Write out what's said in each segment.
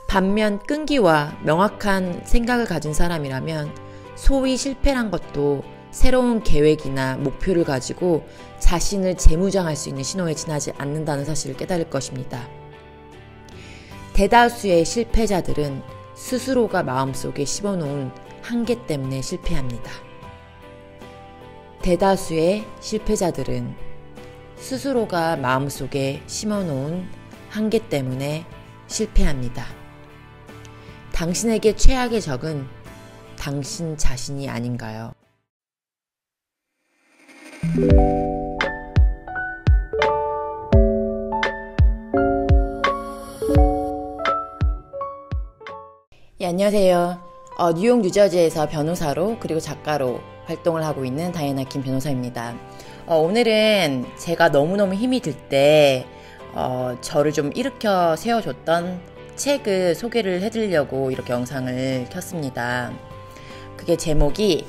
반면 끈기와 명확한 생각을 가진 사람이라면 소위 실패란 것도 새로운 계획이나 목표를 가지고 자신을 재무장할 수 있는 신호에 지나지 않는다는 사실을 깨달을 것입니다. 대다수의 실패자들은 스스로가 마음속에 심어놓은 한계 때문에 실패합니다. 대다수의 실패자들은 스스로가 마음속에 심어놓은 한계 때문에 실패합니다. 당신에게 최악의 적은 당신 자신이 아닌가요? 예, 안녕하세요. 뉴욕 뉴저지에서 변호사로 그리고 작가로 활동을 하고 있는 다이애나 킴 변호사입니다. 오늘은 제가 너무너무 힘이 들 때 저를 좀 일으켜 세워줬던 책을 소개를 해드리려고 이렇게 영상을 켰습니다. 그게 제목이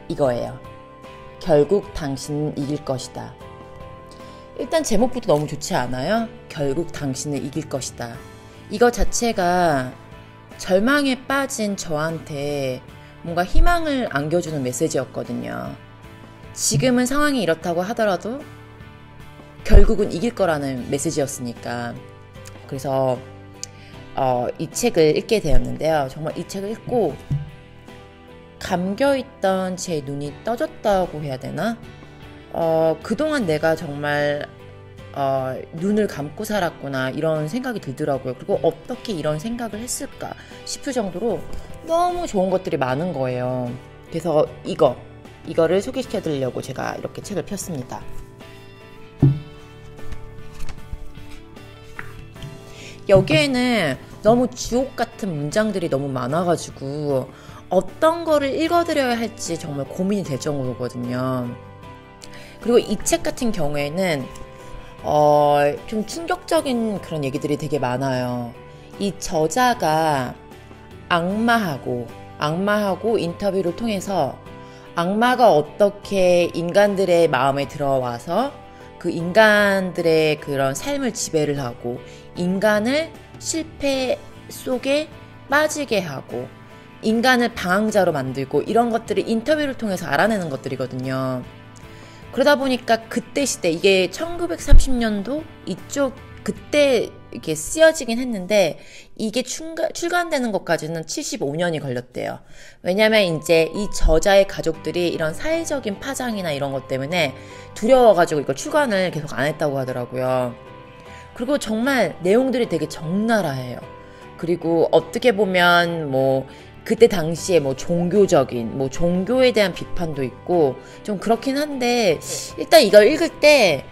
이거예요. 결국 당신은 이길 것이다. 일단 제목부터 너무 좋지 않아요? 결국 당신은 이길 것이다. 이거 자체가 절망에 빠진 저한테 뭔가 희망을 안겨주는 메시지였거든요. 지금은 상황이 이렇다고 하더라도 결국은 이길 거라는 메시지였으니까. 그래서 이 책을 읽게 되었는데요. 정말 이 책을 읽고 감겨있던 제 눈이 떠졌다고 해야 되나? 그동안 내가 정말 눈을 감고 살았구나 이런 생각이 들더라고요. 그리고 어떻게 이런 생각을 했을까 싶을 정도로 너무 좋은 것들이 많은 거예요. 그래서 이거를 소개시켜 드리려고 제가 이렇게 책을 폈습니다. 여기에는 너무 주옥 같은 문장들이 너무 많아가지고 어떤 거를 읽어드려야 할지 정말 고민이 될 정도거든요. 그리고 이 책 같은 경우에는 좀 충격적인 그런 얘기들이 되게 많아요. 이 저자가 악마하고 인터뷰를 통해서 악마가 어떻게 인간들의 마음에 들어와서 그 인간들의 그런 삶을 지배를 하고 인간을 실패 속에 빠지게 하고 인간을 방황자로 만들고 이런 것들을 인터뷰를 통해서 알아내는 것들이거든요. 그러다 보니까 그때 시대, 이게 1930년도 이쪽 그때 이렇게 쓰여지긴 했는데 이게 출간되는 것까지는 75년이 걸렸대요. 왜냐면 이제 이 저자의 가족들이 이런 사회적인 파장이나 이런 것 때문에 두려워가지고 이걸 출간을 계속 안 했다고 하더라고요. 그리고 정말 내용들이 되게 적나라해요. 그리고 어떻게 보면 그때 당시에 종교적인, 종교에 대한 비판도 있고, 좀 그렇긴 한데, 일단 이걸 읽을 때,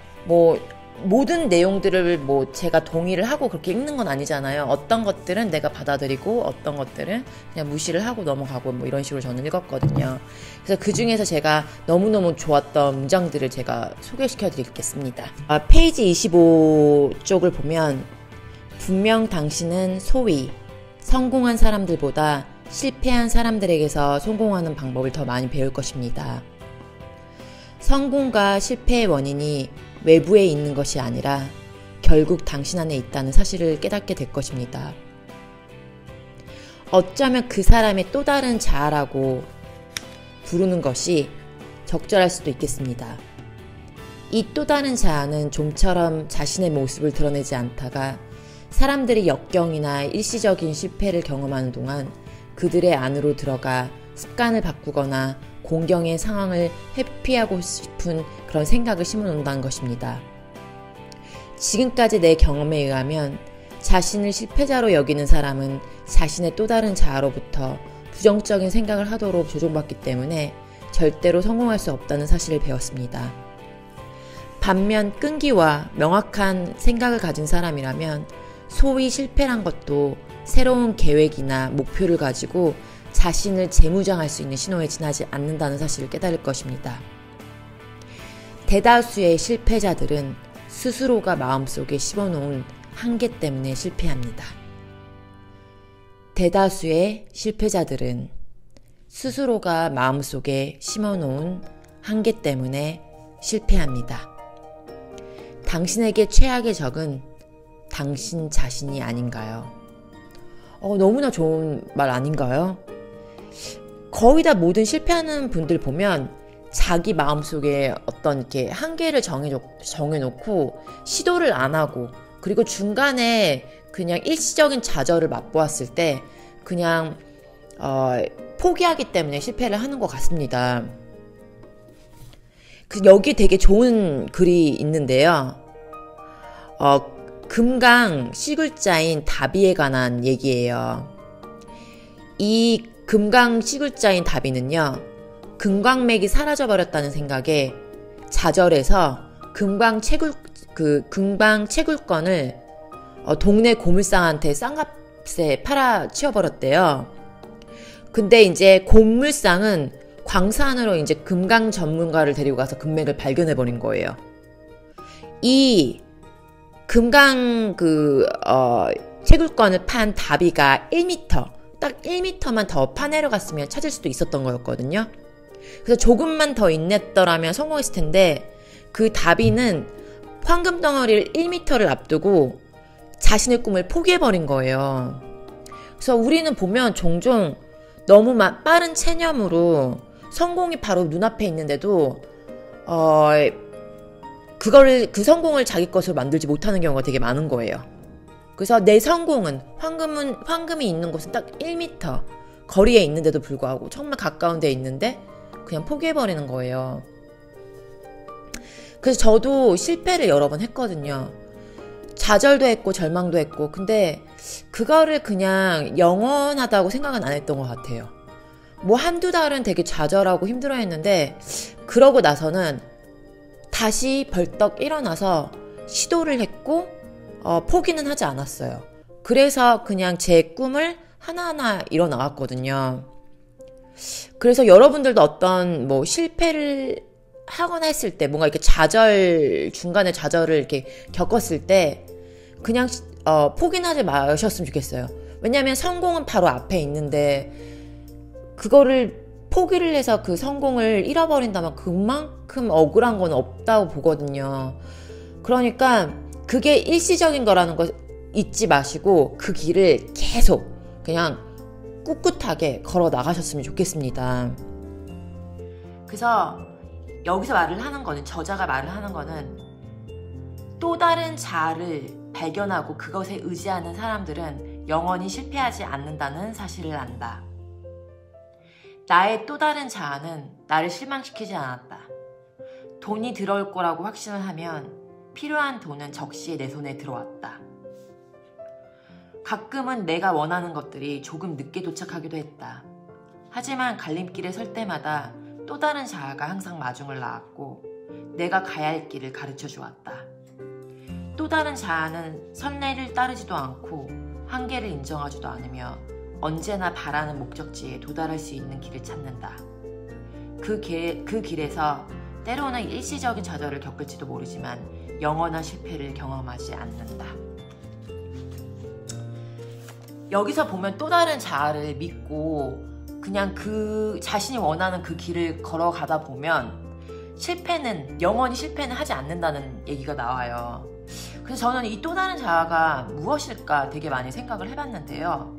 모든 내용들을 제가 동의를 하고 그렇게 읽는 건 아니잖아요. 어떤 것들은 내가 받아들이고, 어떤 것들은 그냥 무시를 하고 넘어가고, 이런 식으로 저는 읽었거든요. 그래서 그 중에서 제가 너무너무 좋았던 문장들을 제가 소개시켜 드리겠습니다. 페이지 25쪽을 보면, 분명 당신은 소위 성공한 사람들보다 실패한 사람들에게서 성공하는 방법을 더 많이 배울 것입니다. 성공과 실패의 원인이 외부에 있는 것이 아니라 결국 당신 안에 있다는 사실을 깨닫게 될 것입니다. 어쩌면 그 사람의 또 다른 자아라고 부르는 것이 적절할 수도 있겠습니다. 이 또 다른 자아는 좀처럼 자신의 모습을 드러내지 않다가 사람들이 역경이나 일시적인 실패를 경험하는 동안 그들의 안으로 들어가 습관을 바꾸거나 공경의 상황을 회피하고 싶은 그런 생각을 심어놓는다는 것입니다. 지금까지 내 경험에 의하면 자신을 실패자로 여기는 사람은 자신의 또 다른 자아로부터 부정적인 생각을 하도록 조종받기 때문에 절대로 성공할 수 없다는 사실을 배웠습니다. 반면 끈기와 명확한 생각을 가진 사람이라면 소위 실패란 것도 새로운 계획이나 목표를 가지고 자신을 재무장할 수 있는 신호에 지나지 않는다는 사실을 깨달을 것입니다. 대다수의 실패자들은 스스로가 마음속에 심어놓은 한계 때문에 실패합니다. 대다수의 실패자들은 스스로가 마음속에 심어놓은 한계 때문에 실패합니다. 당신에게 최악의 적은 당신 자신이 아닌가요? 너무나 좋은 말 아닌가요? 거의 다 모든 실패하는 분들 보면 자기 마음속에 어떤 이렇게 한계를 정해놓고 시도를 안 하고, 그리고 중간에 그냥 일시적인 좌절을 맛보았을 때 그냥 포기하기 때문에 실패를 하는 것 같습니다. 여기 되게 좋은 글이 있는데요. 금강 시글자인 다비에 관한 얘기예요. 이 금강 시글자인 다비는요, 금광맥이 사라져버렸다는 생각에 좌절해서 금방 채굴권을 동네 고물상한테 싼값에 팔아치워버렸대요. 근데 이제 고물상은 광산으로 이제 금강 전문가를 데리고 가서 금맥을 발견해버린 거예요. 이 금강 채굴권을 판 다비가 1m, 딱 1m만 더 파내려갔으면 찾을 수도 있었던 거였거든요. 그래서 조금만 더 인냈더라면 성공했을 텐데, 그 다비는 황금 덩어리를 1m를 앞두고 자신의 꿈을 포기해버린 거예요. 그래서 우리는 보면 종종 너무 빠른 체념으로 성공이 바로 눈앞에 있는데도 그 성공을 자기 것으로 만들지 못하는 경우가 되게 많은 거예요. 그래서 내 성공은 황금이 있는 곳은 딱 1m 거리에 있는데도 불구하고, 정말 가까운 데에 있는데 그냥 포기해버리는 거예요. 그래서 저도 실패를 여러 번 했거든요. 좌절도 했고 절망도 했고, 근데 그거를 그냥 영원하다고 생각은 안 했던 것 같아요. 뭐 한두 달은 되게 좌절하고 힘들어했는데, 그러고 나서는 다시 벌떡 일어나서 시도를 했고 포기는 하지 않았어요. 그래서 그냥 제 꿈을 하나하나 이뤄나갔거든요. 그래서 여러분들도 어떤 뭐 실패를 하거나 했을 때, 뭔가 이렇게 중간에 좌절을 이렇게 겪었을 때 그냥 포기는 하지 마셨으면 좋겠어요. 왜냐면 성공은 바로 앞에 있는데 그거를 포기를 해서 그 성공을 잃어버린다면 그만큼 억울한 건 없다고 보거든요. 그러니까 그게 일시적인 거라는 거 잊지 마시고 그 길을 계속 그냥 꿋꿋하게 걸어 나가셨으면 좋겠습니다. 그래서 여기서 저자가 말을 하는 거는, 또 다른 자아를 발견하고 그것에 의지하는 사람들은 영원히 실패하지 않는다는 사실을 안다. 나의 또 다른 자아는 나를 실망시키지 않았다. 돈이 들어올 거라고 확신을 하면 필요한 돈은 적시에 내 손에 들어왔다. 가끔은 내가 원하는 것들이 조금 늦게 도착하기도 했다. 하지만 갈림길에 설 때마다 또 다른 자아가 항상 마중을 나왔고 내가 가야 할 길을 가르쳐 주었다. 또 다른 자아는 선례를 따르지도 않고 한계를 인정하지도 않으며 언제나 바라는 목적지에 도달할 수 있는 길을 찾는다. 그 길에서 때로는 일시적인 좌절을 겪을지도 모르지만 영원한 실패를 경험하지 않는다. 여기서 보면 또 다른 자아를 믿고 그냥 그 자신이 원하는 그 길을 걸어가다 보면 영원히 실패는 하지 않는다는 얘기가 나와요. 그래서 저는 이 또 다른 자아가 무엇일까 되게 많이 생각을 해봤는데요.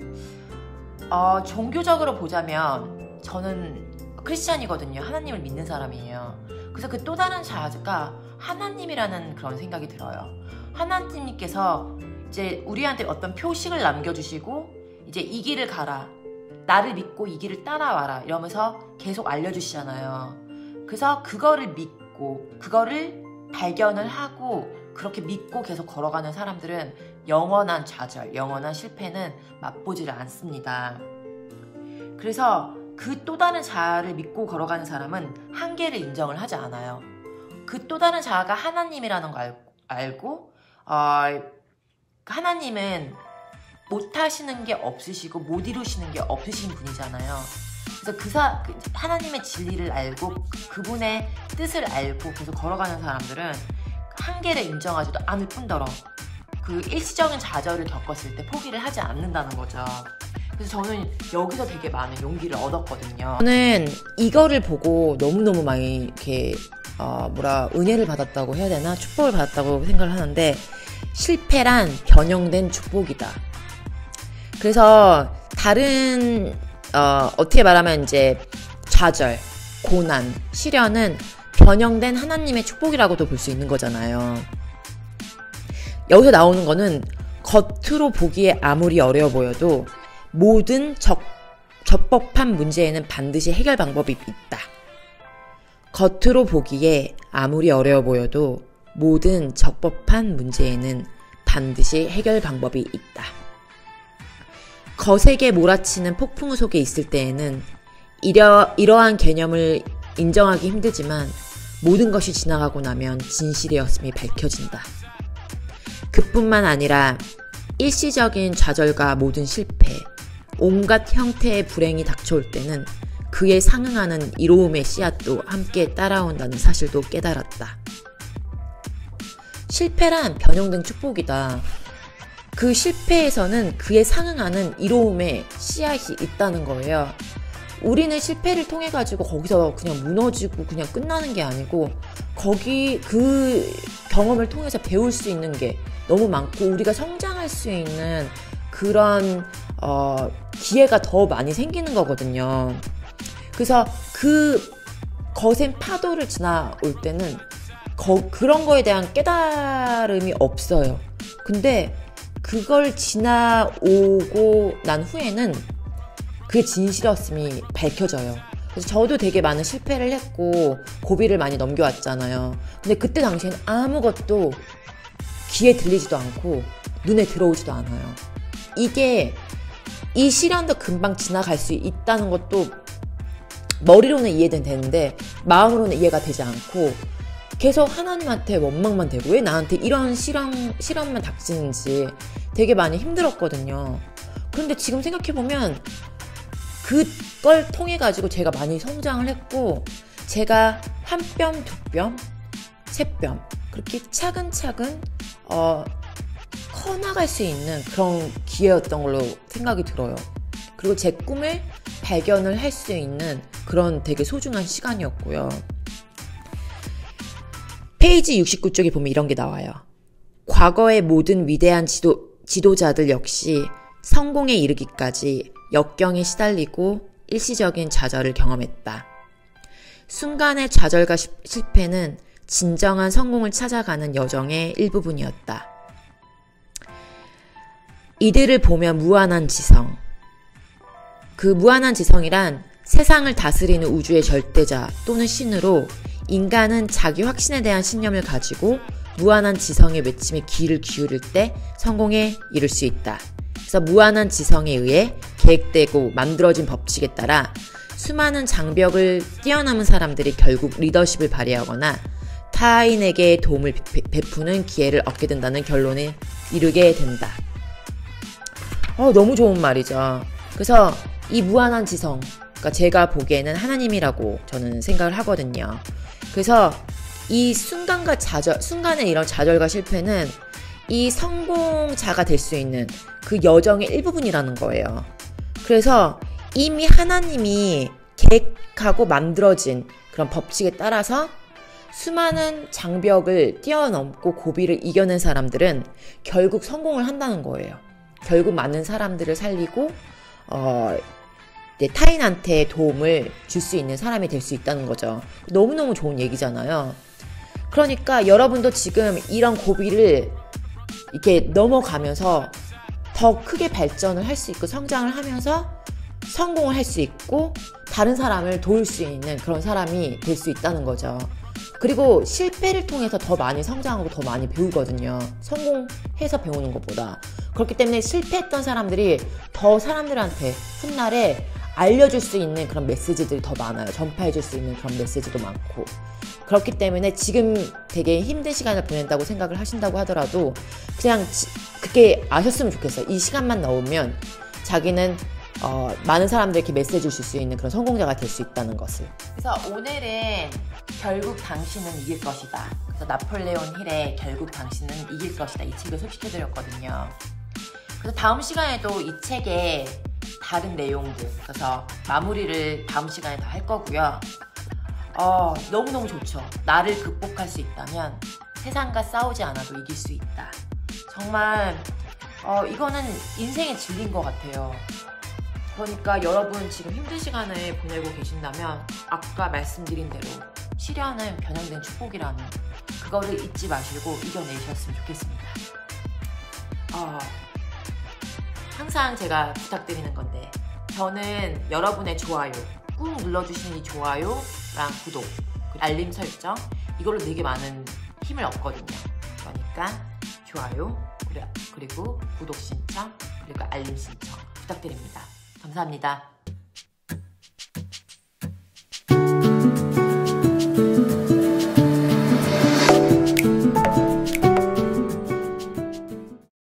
종교적으로 보자면 저는 크리스찬이거든요. 하나님을 믿는 사람이에요. 그래서 그 또 다른 자아가 하나님이라는 그런 생각이 들어요. 하나님께서 이제 우리한테 어떤 표식을 남겨주시고 이제 이 길을 가라, 나를 믿고 이 길을 따라와라 이러면서 계속 알려주시잖아요. 그래서 그거를 믿고 그거를 발견을 하고 그렇게 믿고 계속 걸어가는 사람들은 영원한 좌절, 영원한 실패는 맛보지를 않습니다. 그래서 그 또 다른 자아를 믿고 걸어가는 사람은 한계를 인정을 하지 않아요. 그 또 다른 자아가 하나님이라는 걸 알고 하나님은 못하시는 게 없으시고 못 이루시는 게 없으신 분이잖아요. 그래서 하나님의 진리를 알고 그분의 뜻을 알고 계속 걸어가는 사람들은 한계를 인정하지도 않을 뿐더러 그 일시적인 좌절을 겪었을 때 포기를 하지 않는다는 거죠. 그래서 저는 여기서 되게 많은 용기를 얻었거든요. 저는 이거를 보고 너무너무 많이 이렇게 은혜를 받았다고 해야 되나? 축복을 받았다고 생각을 하는데, 실패란 변형된 축복이다. 그래서 다른 어떻게 말하면 이제 좌절, 고난, 시련은 변형된 하나님의 축복이라고도 볼 수 있는 거잖아요. 여기서 나오는 거는 겉으로 보기에 아무리 어려워 보여도 모든 적법한 문제에는 반드시 해결 방법이 있다. 겉으로 보기에 아무리 어려워 보여도 모든 적법한 문제에는 반드시 해결 방법이 있다. 거세게 몰아치는 폭풍 속에 있을 때에는 이러한 개념을 인정하기 힘들지만 모든 것이 지나가고 나면 진실이었음이 밝혀진다. 그뿐만 아니라 일시적인 좌절과 모든 실패, 온갖 형태의 불행이 닥쳐올 때는 그에 상응하는 이로움의 씨앗도 함께 따라온다는 사실도 깨달았다. 실패란 변형된 축복이다. 그 실패에서는 그에 상응하는 이로움의 씨앗이 있다는 거예요. 우리는 실패를 통해 가지고 거기서 그냥 무너지고 그냥 끝나는 게 아니고 그 경험을 통해서 배울 수 있는 게 너무 많고 우리가 성장할 수 있는 그런 기회가 더 많이 생기는 거거든요. 그래서 그 거센 파도를 지나올 때는 그런 거에 대한 깨달음이 없어요. 근데 그걸 지나오고 난 후에는 그게 진실이었음이 밝혀져요. 그래서 저도 되게 많은 실패를 했고 고비를 많이 넘겨왔잖아요. 근데 그때 당시에는 아무것도 귀에 들리지도 않고 눈에 들어오지도 않아요. 이 시련도 금방 지나갈 수 있다는 것도 머리로는 이해는 되는데 마음으로는 이해가 되지 않고 계속 하나님한테 원망만 되고 왜 나한테 이런 시련만 닥치는지 되게 많이 힘들었거든요. 그런데 지금 생각해보면 그걸 통해 가지고 제가 많이 성장을 했고 제가 한 뼘, 두 뼘, 세 뼘 그렇게 차근차근 커나갈 수 있는 그런 기회였던 걸로 생각이 들어요. 그리고 제 꿈을 발견을 할 수 있는 그런 되게 소중한 시간이었고요. 페이지 69쪽에 보면 이런 게 나와요. 과거의 모든 위대한 지도자들 역시 성공에 이르기까지 역경에 시달리고 일시적인 좌절을 경험했다. 순간의 좌절과 실패는 진정한 성공을 찾아가는 여정의 일부분이었다. 이들을 보면 무한한 지성. 그 무한한 지성이란 세상을 다스리는 우주의 절대자 또는 신으로 인간은 자기 확신에 대한 신념을 가지고 무한한 지성의 외침에 귀를 기울일 때 성공에 이를 수 있다. 그래서 무한한 지성에 의해 계획되고 만들어진 법칙에 따라 수많은 장벽을 뛰어넘은 사람들이 결국 리더십을 발휘하거나 타인에게 도움을 베푸는 기회를 얻게 된다는 결론에 이르게 된다. 너무 좋은 말이죠. 그래서 이 무한한 지성, 그러니까 제가 보기에는 하나님이라고 저는 생각을 하거든요. 그래서 이 순간의 이런 좌절과 실패는 이 성공자가 될 수 있는 그 여정의 일부분이라는 거예요. 그래서 이미 하나님이 계획하고 만들어진 그런 법칙에 따라서 수많은 장벽을 뛰어넘고 고비를 이겨낸 사람들은 결국 성공을 한다는 거예요. 결국 많은 사람들을 살리고 타인한테 도움을 줄 수 있는 사람이 될 수 있다는 거죠. 너무너무 좋은 얘기잖아요. 그러니까 여러분도 지금 이런 고비를 이렇게 넘어가면서 더 크게 발전을 할 수 있고 성장을 하면서 성공을 할 수 있고 다른 사람을 도울 수 있는 그런 사람이 될 수 있다는 거죠. 그리고 실패를 통해서 더 많이 성장하고 더 많이 배우거든요. 성공해서 배우는 것보다. 그렇기 때문에 실패했던 사람들이 더 사람들한테 훗날에 알려줄 수 있는 그런 메시지들이 더 많아요. 전파해줄 수 있는 그런 메시지도 많고. 그렇기 때문에 지금 되게 힘든 시간을 보낸다고 생각을 하신다고 하더라도 그냥 그렇게 아셨으면 좋겠어요. 이 시간만 넣으면 자기는 많은 사람들에게 메시지 줄 수 있는 그런 성공자가 될 수 있다는 것을. 그래서 오늘은 결국 당신은 이길 것이다. 그래서 나폴레온 힐의 결국 당신은 이길 것이다. 이 책을 소개해드렸거든요. 그래서 다음 시간에도 이 책의 다른 내용들, 그래서 마무리를 다음 시간에 다 할 거고요. 너무너무 좋죠. 나를 극복할 수 있다면 세상과 싸우지 않아도 이길 수 있다. 정말 이거는 인생의 진리인 것 같아요. 그러니까 여러분 지금 힘든 시간을 보내고 계신다면 아까 말씀드린 대로 시련은 변형된 축복이라는 그거를 잊지 마시고 이겨내셨으면 좋겠습니다. 항상 제가 부탁드리는 건데 저는 여러분의 좋아요 꾹 눌러주시는 이 좋아요랑 구독 그리고 알림 설정 이걸로 되게 많은 힘을 얻거든요. 그러니까 좋아요 그리고 구독 신청 그리고 알림 신청 부탁드립니다. 감사합니다.